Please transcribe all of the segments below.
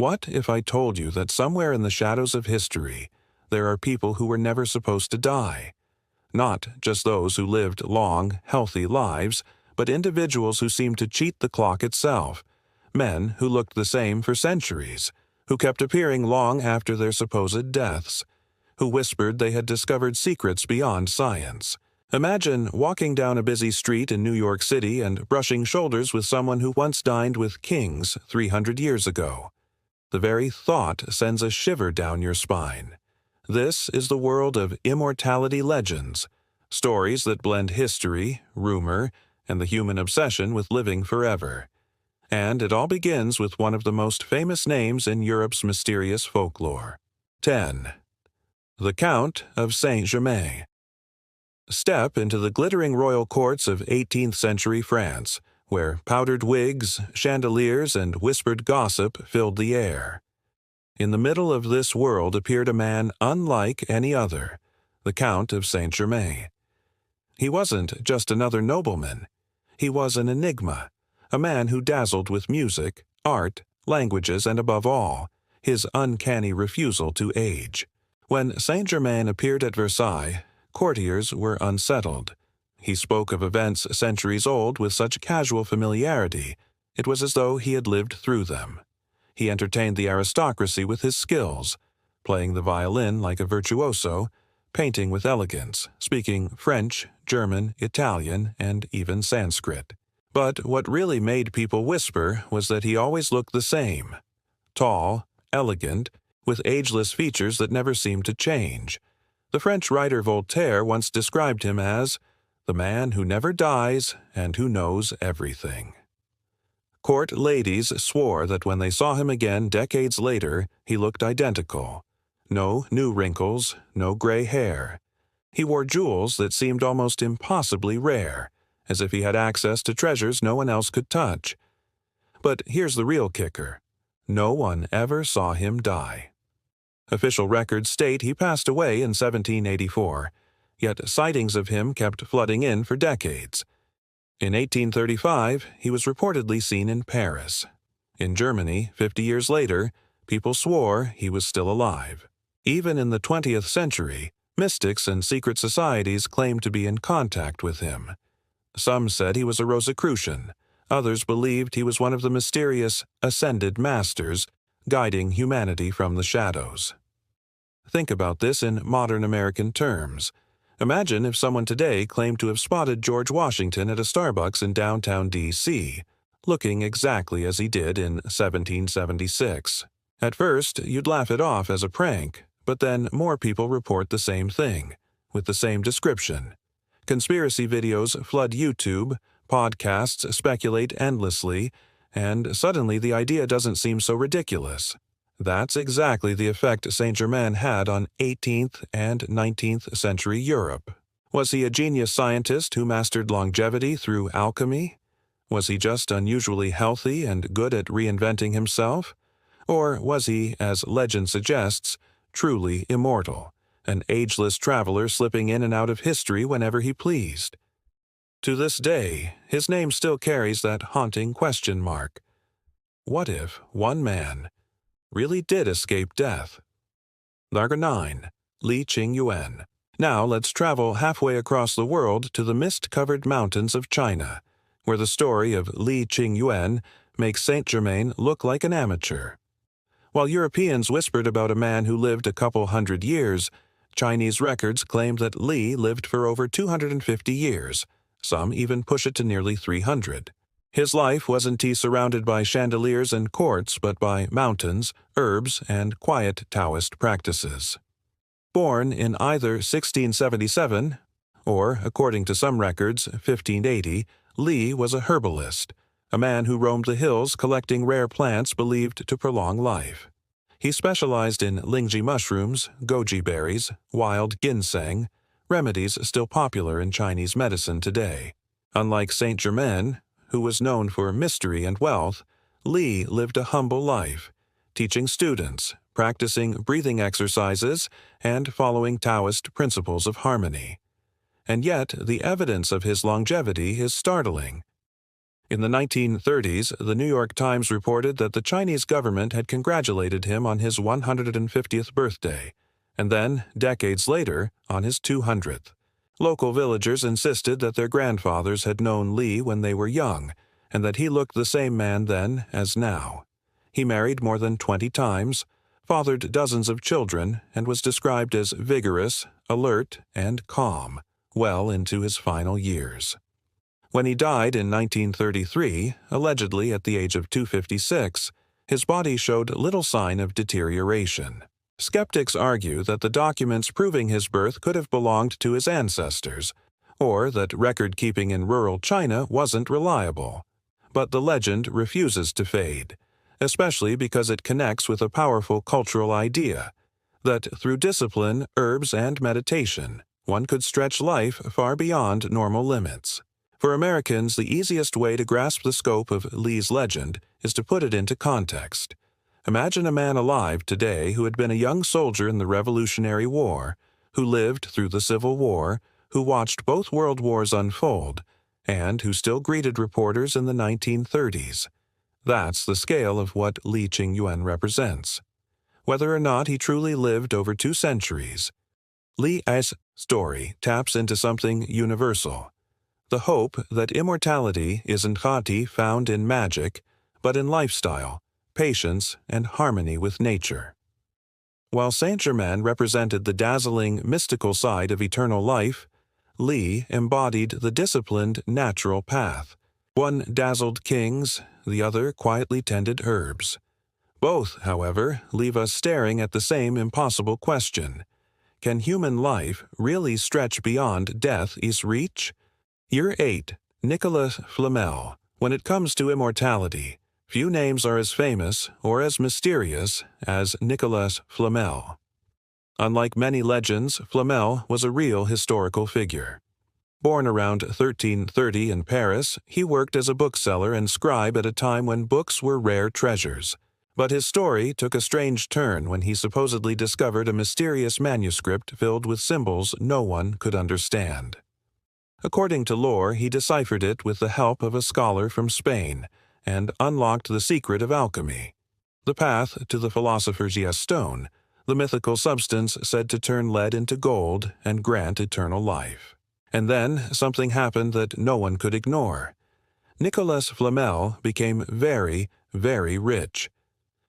What if I told you that somewhere in the shadows of history, there are people who were never supposed to die? Not just those who lived long, healthy lives, but individuals who seemed to cheat the clock itself. Men who looked the same for centuries, who kept appearing long after their supposed deaths, who whispered they had discovered secrets beyond science. Imagine walking down a busy street in New York City and brushing shoulders with someone who once dined with kings 300 years ago. The very thought sends a shiver down your spine. This is the world of immortality legends, stories that blend history, rumor, and the human obsession with living forever. And it all begins with one of the most famous names in Europe's mysterious folklore. 10. The Count of Saint-Germain. Step into the glittering royal courts of 18th century France, where powdered wigs, chandeliers, and whispered gossip filled the air. In the middle of this world appeared a man unlike any other, the Count of Saint-Germain. He wasn't just another nobleman. He was an enigma, a man who dazzled with music, art, languages, and above all, his uncanny refusal to age. When Saint-Germain appeared at Versailles, courtiers were unsettled. He spoke of events centuries old with such casual familiarity, it was as though he had lived through them. He entertained the aristocracy with his skills, playing the violin like a virtuoso, painting with elegance, speaking French, German, Italian, and even Sanskrit. But what really made people whisper was that he always looked the same. Tall, elegant, with ageless features that never seemed to change. The French writer Voltaire once described him as the man who never dies and who knows everything. Court ladies swore that when they saw him again decades later, he looked identical. No new wrinkles, no gray hair. He wore jewels that seemed almost impossibly rare, as if he had access to treasures no one else could touch. But here's the real kicker. No one ever saw him die. Official records state he passed away in 1784, yet sightings of him kept flooding in for decades. In 1835, he was reportedly seen in Paris. In Germany, 50 years later, people swore he was still alive. Even in the 20th century, mystics and secret societies claimed to be in contact with him. Some said he was a Rosicrucian. Others believed he was one of the mysterious ascended masters, guiding humanity from the shadows. Think about this in modern American terms. Imagine if someone today claimed to have spotted George Washington at a Starbucks in downtown D.C., looking exactly as he did in 1776. At first, you'd laugh it off as a prank, but then more people report the same thing, with the same description. Conspiracy videos flood YouTube, podcasts speculate endlessly, and suddenly the idea doesn't seem so ridiculous. That's exactly the effect Saint-Germain had on 18th and 19th century Europe. Was he a genius scientist who mastered longevity through alchemy? Was he just unusually healthy and good at reinventing himself? Or was he, as legend suggests, truly immortal, an ageless traveler slipping in and out of history whenever he pleased? To this day, his name still carries that haunting question mark. What if one man really did escape death? Largo 9. Li Ching-Yuen. Now let's travel halfway across the world to the mist-covered mountains of China, where the story of Li Ching-Yuen makes Saint-Germain look like an amateur. While Europeans whispered about a man who lived a couple hundred years, Chinese records claimed that Li lived for over 250 years. Some even push it to nearly 300. His life wasn't surrounded by chandeliers and courts, but by mountains, herbs, and quiet Taoist practices. Born in either 1677 or, according to some records, 1580, Li was a herbalist, a man who roamed the hills collecting rare plants believed to prolong life. He specialized in lingji mushrooms, goji berries, wild ginseng, remedies still popular in Chinese medicine today. Unlike Saint-Germain, who was known for mystery and wealth, Li lived a humble life, teaching students, practicing breathing exercises, and following Taoist principles of harmony. And yet, the evidence of his longevity is startling. In the 1930s, the New York Times reported that the Chinese government had congratulated him on his 150th birthday, and then, decades later, on his 200th. Local villagers insisted that their grandfathers had known Li when they were young, and that he looked the same man then as now. He married more than 20 times, fathered dozens of children, and was described as vigorous, alert, and calm, well into his final years. When he died in 1933, allegedly at the age of 256, his body showed little sign of deterioration. Skeptics argue that the documents proving his birth could have belonged to his ancestors, or that record-keeping in rural China wasn't reliable. But the legend refuses to fade, especially because it connects with a powerful cultural idea that through discipline, herbs, and meditation, one could stretch life far beyond normal limits. For Americans, the easiest way to grasp the scope of Li's legend is to put it into context. Imagine a man alive today who had been a young soldier in the Revolutionary War, who lived through the Civil War, who watched both world wars unfold, and who still greeted reporters in the 1930s. That's the scale of what Li Ching-Yuen represents. Whether or not he truly lived over 2 centuries, Li's story taps into something universal. The hope that immortality isn't found in magic, but in lifestyle, patience, and harmony with nature. While Saint Germain represented the dazzling, mystical side of eternal life, Li embodied the disciplined, natural path. One dazzled kings, the other quietly tended herbs. Both, however, leave us staring at the same impossible question. Can human life really stretch beyond death's reach? Year 8, Nicolas Flamel. When it comes to immortality, few names are as famous or as mysterious as Nicolas Flamel. Unlike many legends, Flamel was a real historical figure. Born around 1330 in Paris, he worked as a bookseller and scribe at a time when books were rare treasures. But his story took a strange turn when he supposedly discovered a mysterious manuscript filled with symbols no one could understand. According to lore, he deciphered it with the help of a scholar from Spain and unlocked the secret of alchemy, the path to the philosopher's stone, the mythical substance said to turn lead into gold and grant eternal life. And then something happened that no one could ignore. Nicolas Flamel became very, very rich.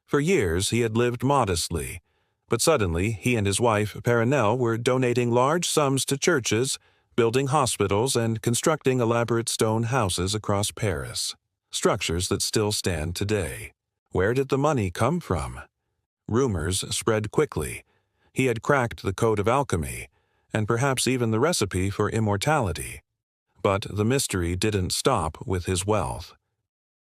For years he had lived modestly, but suddenly he and his wife Perenelle were donating large sums to churches, building hospitals, and constructing elaborate stone houses across Paris, structures that still stand today. Where did the money come from? Rumors spread quickly. He had cracked the code of alchemy, and perhaps even the recipe for immortality. But the mystery didn't stop with his wealth.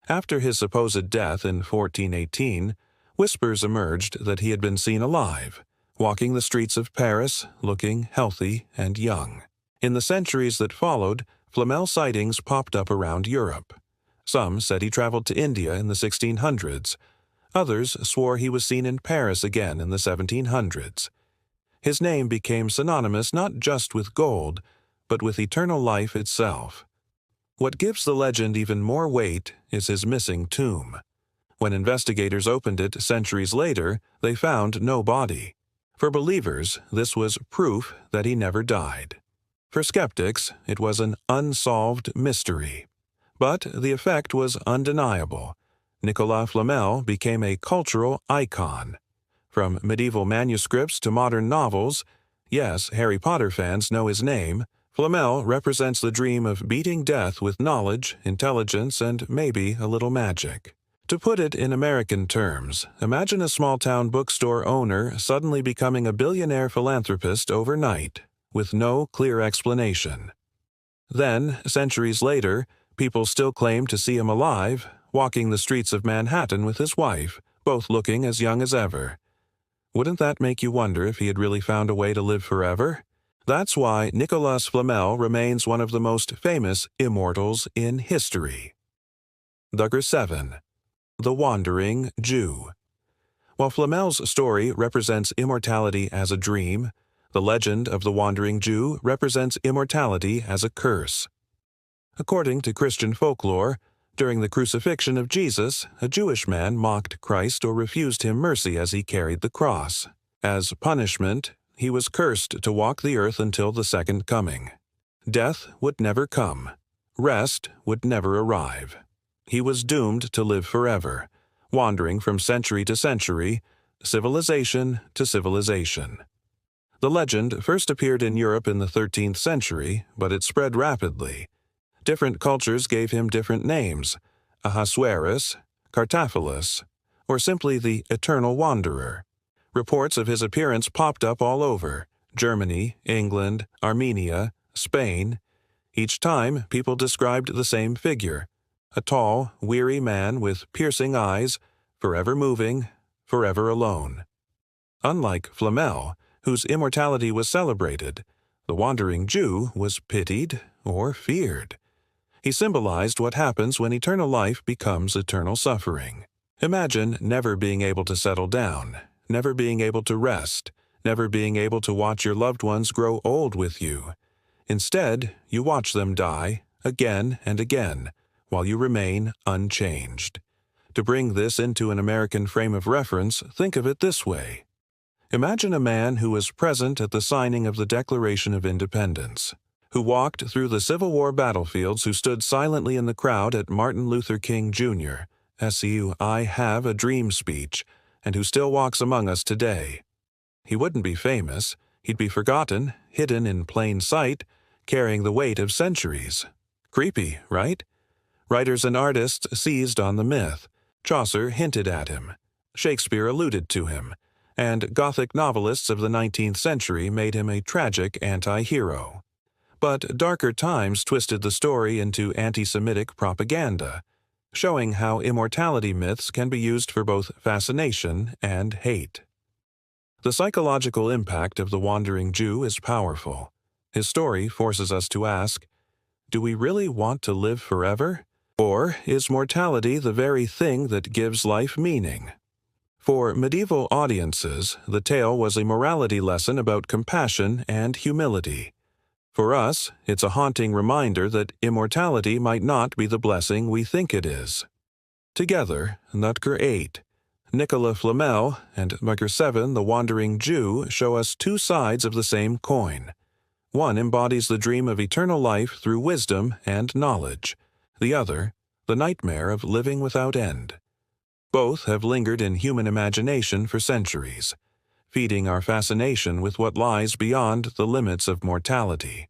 After his supposed death in 1418, whispers emerged that he had been seen alive, walking the streets of Paris, looking healthy and young. In the centuries that followed, Flamel sightings popped up around Europe. Some said he traveled to India in the 1600s. Others swore he was seen in Paris again in the 1700s. His name became synonymous not just with gold, but with eternal life itself. What gives the legend even more weight is his missing tomb. When investigators opened it centuries later, they found no body. For believers, this was proof that he never died. For skeptics, it was an unsolved mystery. But the effect was undeniable. Nicolas Flamel became a cultural icon. From medieval manuscripts to modern novels, yes, Harry Potter fans know his name, Flamel represents the dream of beating death with knowledge, intelligence, and maybe a little magic. To put it in American terms, imagine a small-town bookstore owner suddenly becoming a billionaire philanthropist overnight, with no clear explanation. Then, centuries later, people still claim to see him alive, walking the streets of Manhattan with his wife, both looking as young as ever. Wouldn't that make you wonder if he had really found a way to live forever? That's why Nicolas Flamel remains one of the most famous immortals in history. Number 7. The Wandering Jew. While Flamel's story represents immortality as a dream, the legend of the Wandering Jew represents immortality as a curse. According to Christian folklore, During the crucifixion of Jesus, a Jewish man mocked Christ or refused him mercy as he carried the cross. As punishment, he was cursed to walk the earth until the second coming. Death would never come. Rest would never arrive. He was doomed to live forever, wandering from century to century, civilization to civilization. The legend first appeared in Europe in the 13th century, but it spread rapidly. Different cultures gave him different names: Ahasuerus, Cartaphilus, or simply the Eternal Wanderer. Reports of his appearance popped up all over: Germany, England, Armenia, Spain. Each time, people described the same figure: a tall, weary man with piercing eyes, forever moving, forever alone. Unlike Flamel, whose immortality was celebrated, the wandering Jew was pitied or feared. He symbolized what happens when eternal life becomes eternal suffering. Imagine never being able to settle down, never being able to rest, never being able to watch your loved ones grow old with you. Instead, you watch them die again and again, while you remain unchanged. To bring this into an American frame of reference, think of it this way. Imagine a man who was present at the signing of the Declaration of Independence, who walked through the Civil War battlefields, who stood silently in the crowd at Martin Luther King Jr. SCU I Have a Dream speech, and who still walks among us today. He wouldn't be famous. He'd be forgotten, hidden in plain sight, carrying the weight of centuries. Creepy, right? Writers and artists seized on the myth. Chaucer hinted at him. Shakespeare alluded to him. And Gothic novelists of the 19th century made him a tragic anti-hero. But darker times twisted the story into anti-Semitic propaganda, showing how immortality myths can be used for both fascination and hate. The psychological impact of the wandering Jew is powerful. His story forces us to ask, do we really want to live forever? Or is mortality the very thing that gives life meaning? For medieval audiences, the tale was a morality lesson about compassion and humility. For us, it's a haunting reminder that immortality might not be the blessing we think it is. Together, Nutker 8, Nicolas Flamel, and Nutker 7, the Wandering Jew, show us two sides of the same coin. One embodies the dream of eternal life through wisdom and knowledge. The other, the nightmare of living without end. Both have lingered in human imagination for centuries, feeding our fascination with what lies beyond the limits of mortality.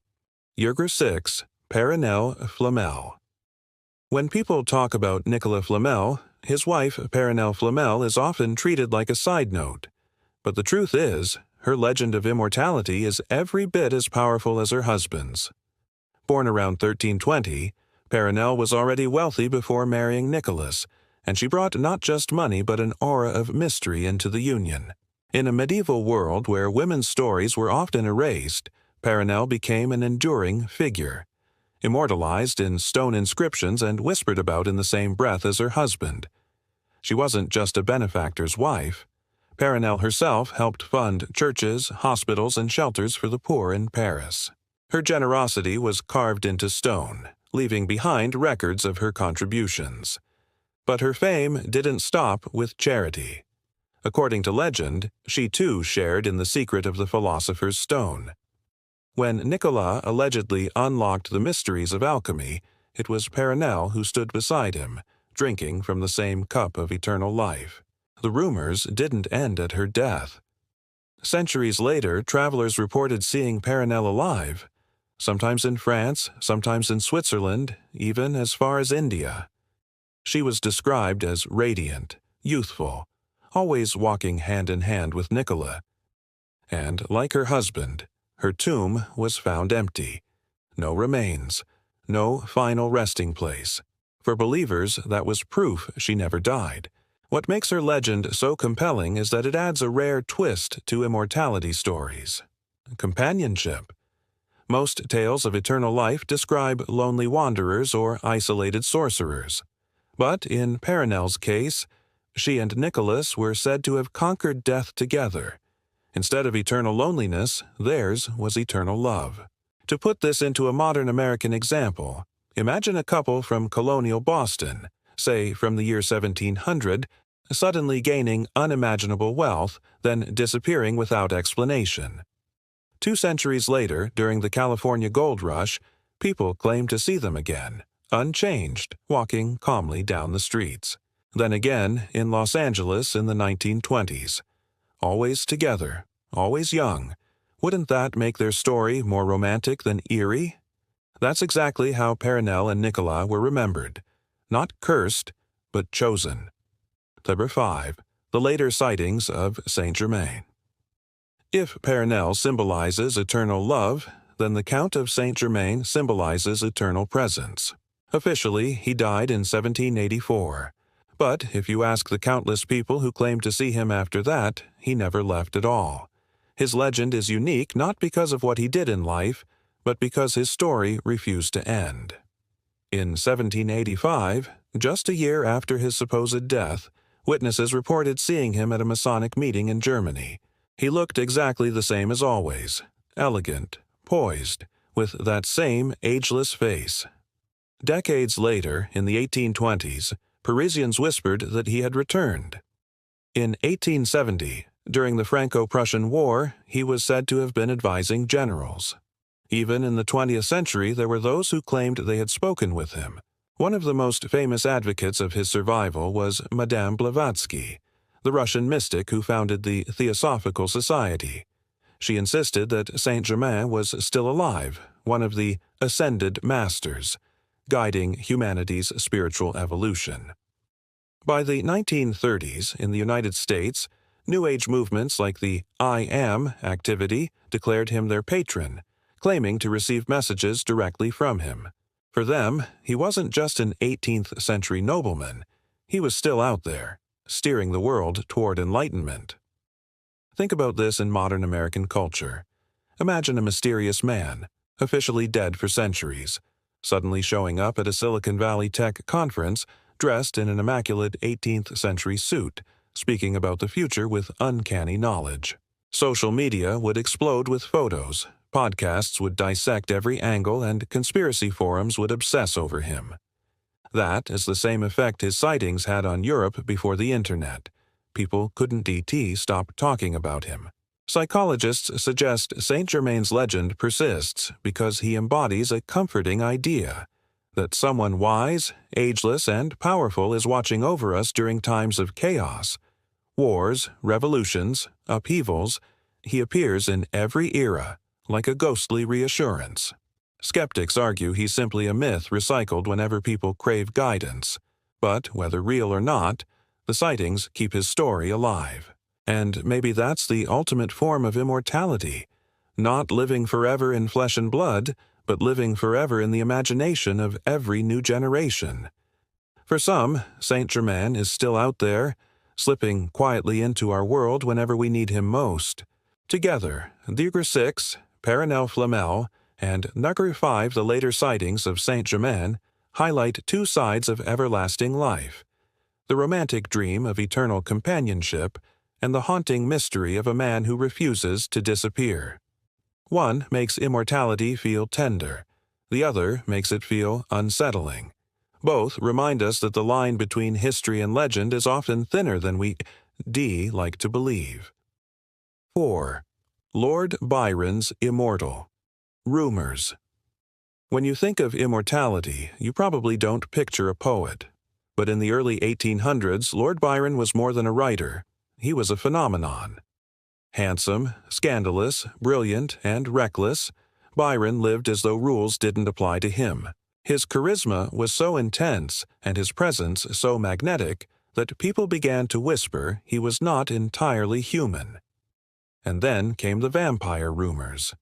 Nutker 6, Nicolas Flamel. When people talk about Nicolas Flamel, his wife, Nicolas Flamel, is often treated like a side note. But the truth is, her legend of immortality is every bit as powerful as her husband's. Born around 1320, Nicolas was already wealthy before marrying Nicholas, and she brought not just money but an aura of mystery into the union. In a medieval world where women's stories were often erased, Nicolas became an enduring figure, immortalized in stone inscriptions and whispered about in the same breath as her husband. She wasn't just a benefactor's wife. Nicolas herself helped fund churches, hospitals, and shelters for the poor in Paris. Her generosity was carved into stone, leaving behind records of her contributions. But her fame didn't stop with charity. According to legend, she too shared in the secret of the philosopher's stone. When Nicolas allegedly unlocked the mysteries of alchemy, it was Nicolas who stood beside him, drinking from the same cup of eternal life. The rumors didn't end at her death. Centuries later, travelers reported seeing Nicolas alive, sometimes in France, sometimes in Switzerland, even as far as India. She was described as radiant, youthful, always walking hand in hand with Nicolas. And, like her husband, her tomb was found empty. No remains, no final resting place. For believers, that was proof she never died. What makes her legend so compelling is that it adds a rare twist to immortality stories. Companionship. Most tales of eternal life describe lonely wanderers or isolated sorcerers. But in Nicolas' case, she and Nicholas were said to have conquered death together. Instead of eternal loneliness, theirs was eternal love. To put this into a modern American example, Imagine a couple from colonial Boston, say from the year 1700, suddenly gaining unimaginable wealth, then disappearing without explanation. 2 centuries later, during the California Gold Rush, people claimed to see them again, unchanged, walking calmly down the streets. Then again, in Los Angeles in the 1920s. Always together, always young. Wouldn't that make their story more romantic than eerie? That's exactly how Paranel and Nicolas were remembered. Not cursed, but chosen. Number 5. The later sightings of Saint Germain. If Paranel symbolizes eternal love, then the Count of Saint Germain symbolizes eternal presence. Officially, he died in 1784. But if you ask the countless people who claimed to see him after that, he never left at all. His legend is unique not because of what he did in life, but because his story refused to end. In 1785, just a year after his supposed death, witnesses reported seeing him at a Masonic meeting in Germany. He looked exactly the same as always, elegant, poised, with that same ageless face. Decades later, in the 1820s, Parisians whispered that he had returned. In 1870, during the Franco-Prussian War, he was said to have been advising generals. Even in the 20th century, there were those who claimed they had spoken with him. One of the most famous advocates of his survival was Madame Blavatsky, the Russian mystic who founded the Theosophical Society. She insisted that Saint Germain was still alive, one of the ascended masters, guiding humanity's spiritual evolution. By the 1930s, in the United States, New Age movements like the I Am activity declared him their patron, claiming to receive messages directly from him. For them, he wasn't just an 18th century nobleman, he was still out there, steering the world toward enlightenment. Think about this in modern American culture. Imagine a mysterious man, officially dead for centuries, suddenly showing up at a Silicon Valley tech conference dressed in an immaculate 18th century suit, speaking about the future with uncanny knowledge. Social media would explode with photos, podcasts would dissect every angle, and conspiracy forums would obsess over him. That is the same effect his sightings had on Europe before the internet. People couldn't stop talking about him. Psychologists suggest Saint Germain's legend persists because he embodies a comforting idea that someone wise, ageless, and powerful is watching over us during times of chaos. Wars, revolutions, upheavals, he appears in every era, like a ghostly reassurance. Skeptics argue he's simply a myth recycled whenever people crave guidance. But whether real or not, the sightings keep his story alive. And maybe that's the ultimate form of immortality, not living forever in flesh and blood, but living forever in the imagination of every new generation. For some, Saint Germain is still out there, slipping quietly into our world whenever we need him most. Together, Nicolas 6, Paranel Flamel, and Nicolas 5, the later sightings of Saint Germain, highlight 2 sides of everlasting life: the romantic dream of eternal companionship and the haunting mystery of a man who refuses to disappear. One makes immortality feel tender, the other makes it feel unsettling. Both remind us that the line between history and legend is often thinner than we like to believe. 4. Lord Byron's Immortal. Rumors. When you think of immortality, you probably don't picture a poet. But in the early 1800s, Lord Byron was more than a writer. He was a phenomenon. Handsome, scandalous, brilliant, and reckless, Byron lived as though rules didn't apply to him. His charisma was so intense and his presence so magnetic that people began to whisper he was not entirely human. And then came the vampire rumors.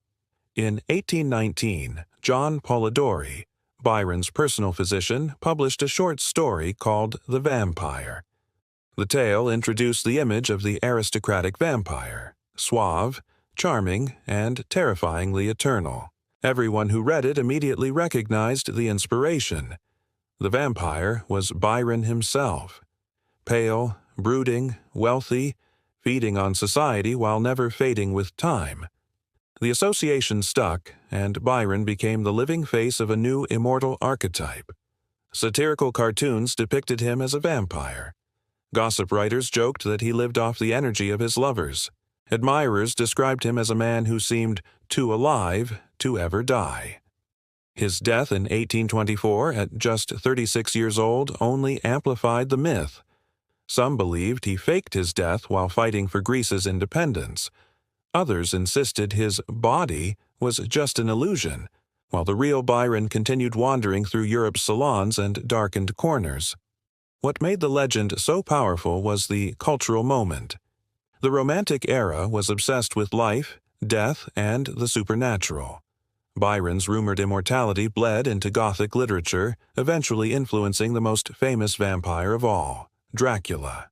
In 1819, John Polidori, Byron's personal physician, published a short story called The Vampire. The tale introduced the image of the aristocratic vampire, suave, charming, and terrifyingly eternal. Everyone who read it immediately recognized the inspiration. The vampire was Byron himself. Pale, brooding, wealthy, feeding on society while never fading with time. The association stuck, and Byron became the living face of a new immortal archetype. Satirical cartoons depicted him as a vampire. Gossip writers joked that he lived off the energy of his lovers. Admirers described him as a man who seemed too alive to ever die. His death in 1824, at just 36 years old, only amplified the myth. Some believed he faked his death while fighting for Greece's independence. Others insisted his body was just an illusion, while the real Byron continued wandering through Europe's salons and darkened corners. What made the legend so powerful was the cultural moment. The Romantic era was obsessed with life, death, and the supernatural. Byron's rumored immortality bled into Gothic literature, eventually influencing the most famous vampire of all, Dracula.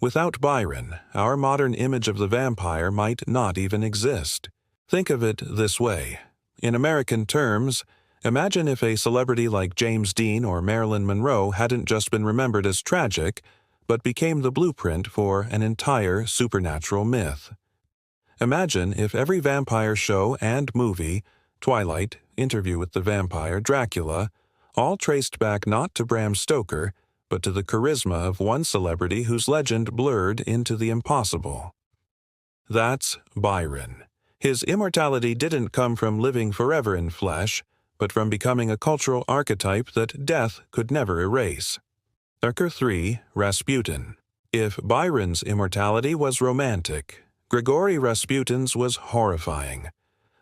Without Byron, our modern image of the vampire might not even exist. Think of it this way. In American terms, imagine if a celebrity like James Dean or Marilyn Monroe hadn't just been remembered as tragic, but became the blueprint for an entire supernatural myth. Imagine if every vampire show and movie, Twilight, Interview with the Vampire, Dracula, all traced back not to Bram Stoker, but to the charisma of one celebrity whose legend blurred into the impossible. That's Byron. His immortality didn't come from living forever in flesh, but from becoming a cultural archetype that death could never erase. Erker 3. Rasputin. If Byron's immortality was romantic, Grigory Rasputin's was horrifying.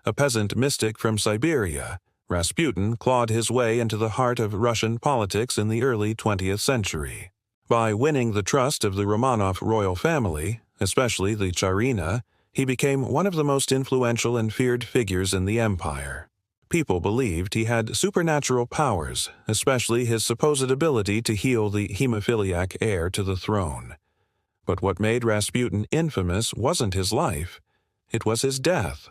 A peasant mystic from Siberia, Rasputin clawed his way into the heart of Russian politics in the early 20th century. By winning the trust of the Romanov royal family, especially the Tsarina, he became one of the most influential and feared figures in the empire. People believed he had supernatural powers, especially his supposed ability to heal the hemophiliac heir to the throne. But what made Rasputin infamous wasn't his life, it was his death,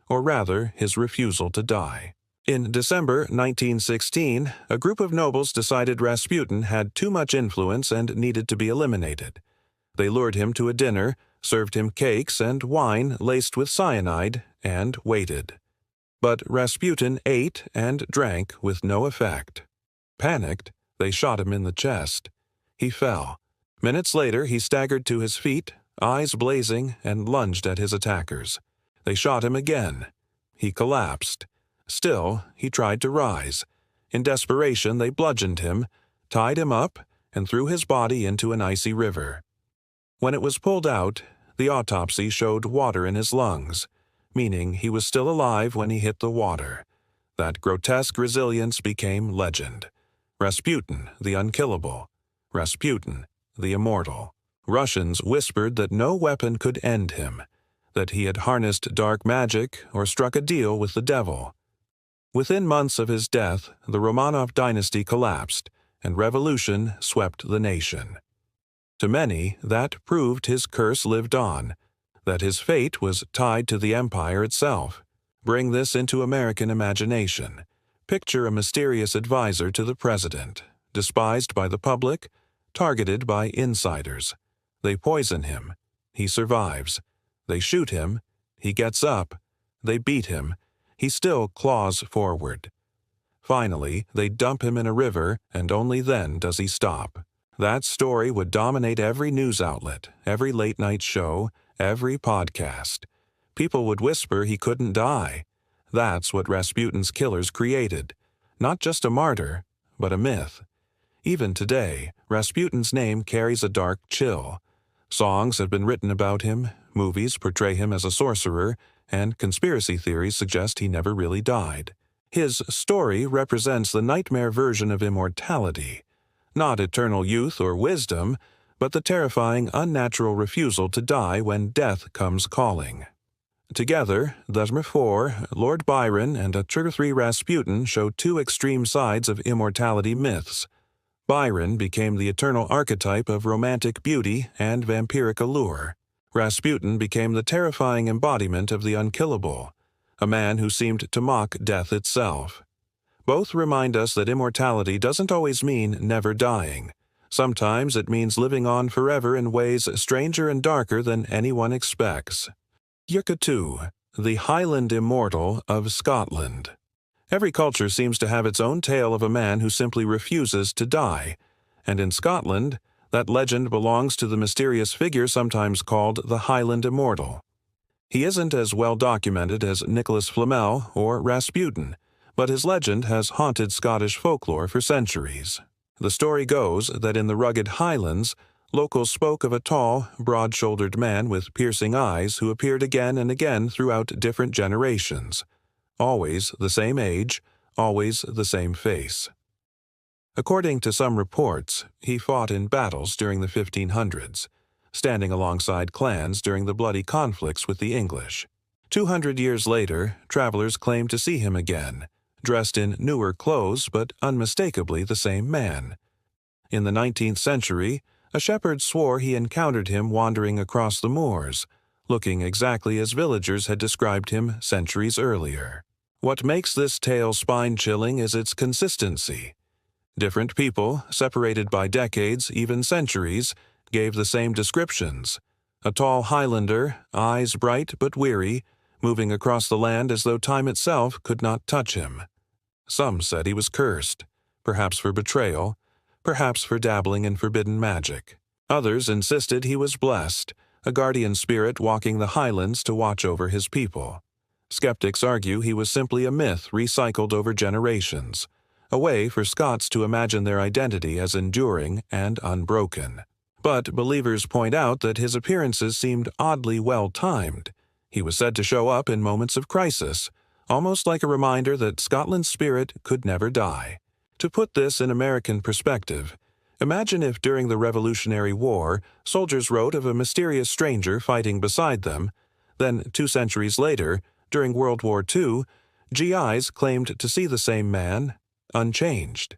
or rather his refusal to die. In December 1916, a group of nobles decided Rasputin had too much influence and needed to be eliminated. They lured him to a dinner, served him cakes and wine laced with cyanide, and waited. But Rasputin ate and drank with no effect. Panicked, they shot him in the chest. He fell. Minutes later, he staggered to his feet, eyes blazing, and lunged at his attackers. They shot him again. He collapsed. Still, he tried to rise. In desperation, they bludgeoned him, tied him up, and threw his body into an icy river. When it was pulled out, the autopsy showed water in his lungs, meaning he was still alive when he hit the water. That grotesque resilience became legend. Rasputin, the unkillable. Rasputin, the immortal. Russians whispered that no weapon could end him, that he had harnessed dark magic or struck a deal with the devil. Within months of his death, the Romanov dynasty collapsed, and revolution swept the nation. To many, that proved his curse lived on, that his fate was tied to the empire itself. Bring this into American imagination. Picture a mysterious advisor to the president, despised by the public, targeted by insiders. They poison him. He survives. They shoot him. He gets up. They beat him. He still claws forward. Finally, they dump him in a river, and only then does he stop. That story would dominate every news outlet, every late-night show, every podcast. People would whisper he couldn't die. That's what Rasputin's killers created. Not just a martyr, but a myth. Even today, Rasputin's name carries a dark chill. Songs have been written about him, movies portray him as a sorcerer, and conspiracy theories suggest he never really died. His story represents the nightmare version of immortality. Not eternal youth or wisdom, but the terrifying, unnatural refusal to die when death comes calling. Together, Lesmer IV, Lord Byron, and Erker 3 Rasputin show two extreme sides of immortality myths. Byron became the eternal archetype of romantic beauty and vampiric allure. Rasputin became the terrifying embodiment of the unkillable, a man who seemed to mock death itself. Both remind us that immortality doesn't always mean never dying. Sometimes it means living on forever in ways stranger and darker than anyone expects. Erker 2. the Highland Immortal of Scotland. Every culture seems to have its own tale of a man who simply refuses to die, and in Scotland, that legend belongs to the mysterious figure sometimes called the Highland Immortal. He isn't as well documented as Nicolas Flamel or Rasputin, but his legend has haunted Scottish folklore for centuries. The story goes that in the rugged Highlands, locals spoke of a tall, broad-shouldered man with piercing eyes who appeared again and again throughout different generations. Always the same age, always the same face. According to some reports, he fought in battles during the 1500s, standing alongside clans during the bloody conflicts with the English. 200 years later, travelers claimed to see him again, dressed in newer clothes but unmistakably the same man. In the 19th century, a shepherd swore he encountered him wandering across the moors, looking exactly as villagers had described him centuries earlier. What makes this tale spine-chilling is its consistency. Different people, separated by decades, even centuries, gave the same descriptions. A tall Highlander, eyes bright but weary, moving across the land as though time itself could not touch him. Some said he was cursed, perhaps for betrayal, perhaps for dabbling in forbidden magic. Others insisted he was blessed, a guardian spirit walking the highlands to watch over his people. Skeptics argue he was simply a myth recycled over generations, a way for Scots to imagine their identity as enduring and unbroken. But believers point out that his appearances seemed oddly well-timed. He was said to show up in moments of crisis, almost like a reminder that Scotland's spirit could never die. To put this in American perspective, imagine if during the Revolutionary War, soldiers wrote of a mysterious stranger fighting beside them. Then, 2 centuries later, during World War II, GIs claimed to see the same man, unchanged.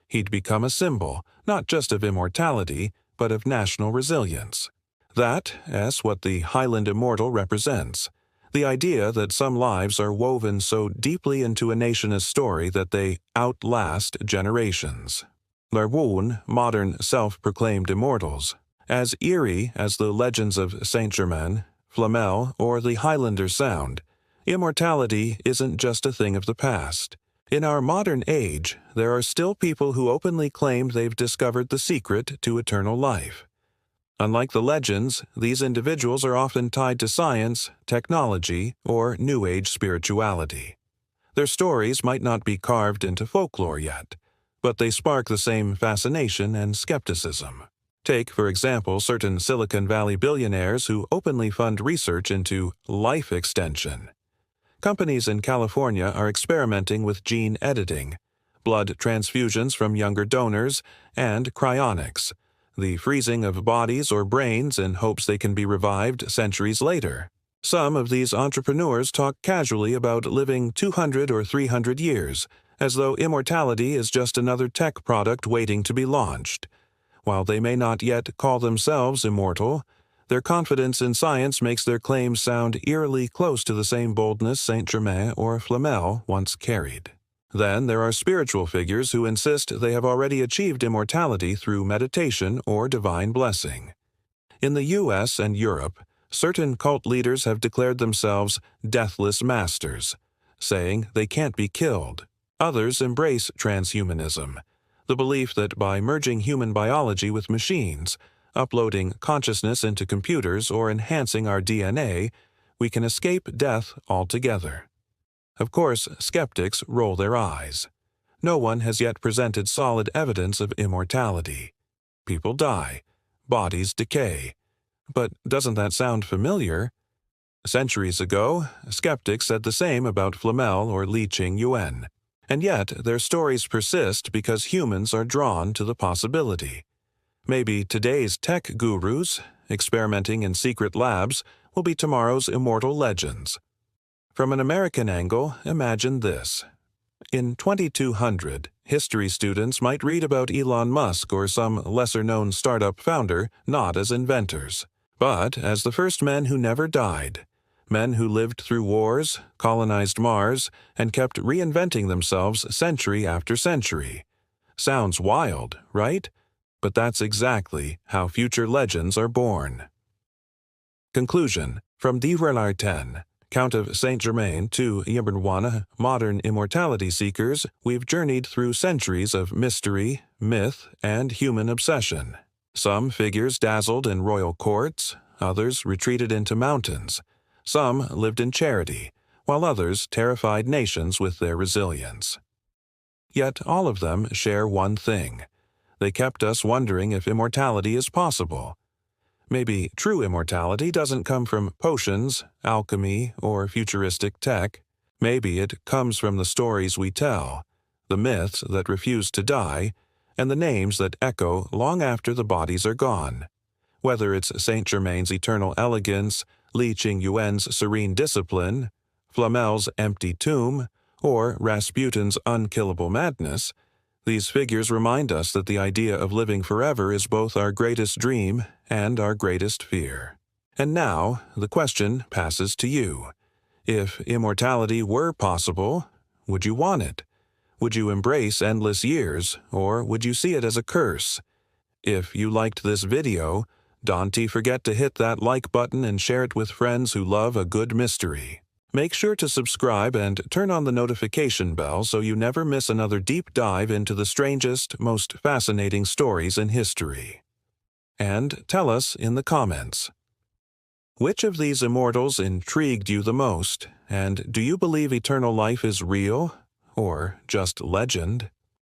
He'd become a symbol, not just of immortality, but of national resilience. That's what the Highland Immortal represents. The idea that some lives are woven so deeply into a nation's story that they outlast generations. Lerwoun, modern self-proclaimed immortals. As eerie as the legends of Saint Germain, Flamel, or the Highlander sound, immortality isn't just a thing of the past. In our modern age, there are still people who openly claim they've discovered the secret to eternal life. Unlike the legends, these individuals are often tied to science, technology, or New Age spirituality. Their stories might not be carved into folklore yet, but they spark the same fascination and skepticism. Take, for example, certain Silicon Valley billionaires who openly fund research into life extension. Companies in California are experimenting with gene editing, blood transfusions from younger donors, and cryonics, the freezing of bodies or brains in hopes they can be revived centuries later. Some of these entrepreneurs talk casually about living 200 or 300 years, as though immortality is just another tech product waiting to be launched. While they may not yet call themselves immortal, their confidence in science makes their claims sound eerily close to the same boldness Saint Germain or Flamel once carried. Then there are spiritual figures who insist they have already achieved immortality through meditation or divine blessing. In the US and Europe, certain cult leaders have declared themselves deathless masters, saying they can't be killed. Others embrace transhumanism, the belief that by merging human biology with machines, uploading consciousness into computers or enhancing our DNA, we can escape death altogether. Of course, skeptics roll their eyes. No one has yet presented solid evidence of immortality. People die, bodies decay. But doesn't that sound familiar? Centuries ago, skeptics said the same about Flamel or Ching-Yuen. And yet, their stories persist because humans are drawn to the possibility. Maybe today's tech gurus, experimenting in secret labs, will be tomorrow's immortal legends. From an American angle, imagine this. In 2200, history students might read about Elon Musk or some lesser-known startup founder not as inventors, but as the first men who never died, men who lived through wars, colonized Mars, and kept reinventing themselves century after century. Sounds wild, right? But that's exactly how future legends are born. Conclusion from Die Verlaar 10. Count of Saint Germain to Germain, modern immortality seekers, we've journeyed through centuries of mystery, myth, and human obsession. Some figures dazzled in royal courts, others retreated into mountains. Some lived in charity, while others terrified nations with their resilience. Yet all of them share one thing. They kept us wondering if immortality is possible. Maybe true immortality doesn't come from potions, alchemy, or futuristic tech. Maybe it comes from the stories we tell, the myths that refuse to die, and the names that echo long after the bodies are gone. Whether it's Saint Germain's eternal elegance, Li Ching-Yuen's serene discipline, Flamel's empty tomb, or Rasputin's unkillable madness, these figures remind us that the idea of living forever is both our greatest dream and our greatest fear. And now, the question passes to you. If immortality were possible, would you want it? Would you embrace endless years, or would you see it as a curse? If you liked this video, don't forget to hit that like button and share it with friends who love a good mystery. Make sure to subscribe and turn on the notification bell so you never miss another deep dive into the strangest, most fascinating stories in history. And tell us in the comments. Which of these immortals intrigued you the most, and do you believe eternal life is real, or just legend?